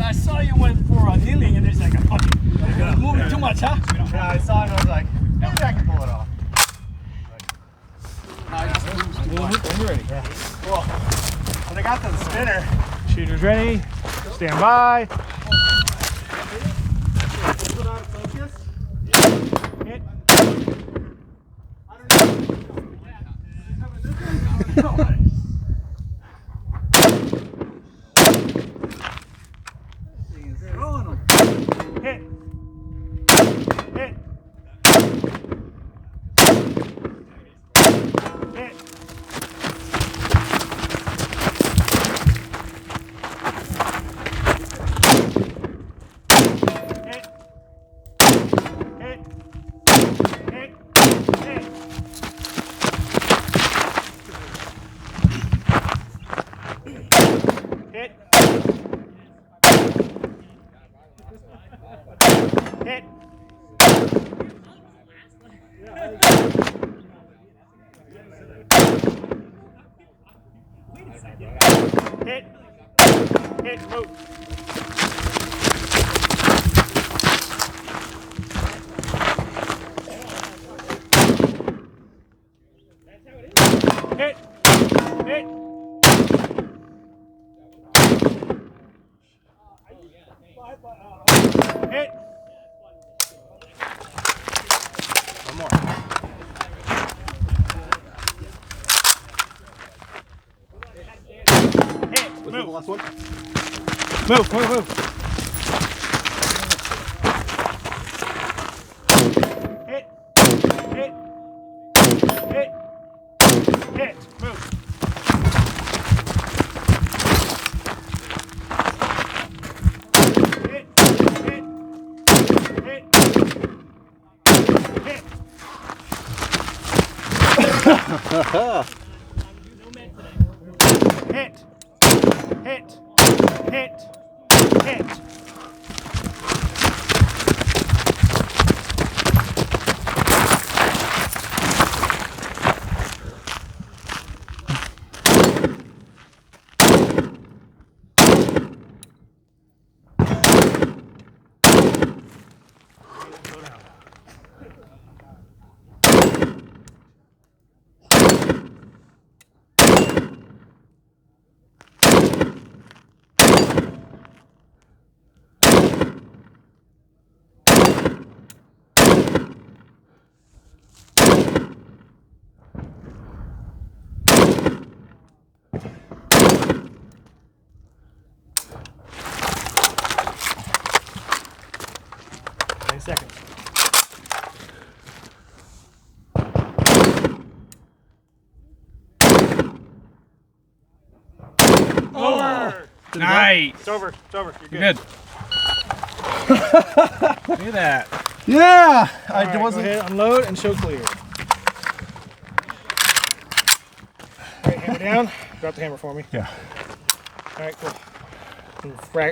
I saw you went for a kneeling and it's like, okay, moving too much, huh? Yeah, I saw it and I was like, maybe I can pull it off. When you're ready. Yeah. Cool. But I got the spinner. Shooters ready. Stand by. Put out of focus. Hit. Hit. Hit. Hit. Hit. Hit. Hit. Move. Hit. Hit. Hit. One more. Hit. Move. Last one. Move. Move. Move. Hit. Hit. Hit. Hit. Move. Hit. Hit. Hit. Hit. Hit. Hit. Hit. Hit. Seconds. Over. Nice. It's over. It's over. You're You're good. good. Look at that. Yeah. All right, wasn't. go ahead, unload and show clear. All right, hammer down. Drop the hammer for me. Yeah. All right, cool. And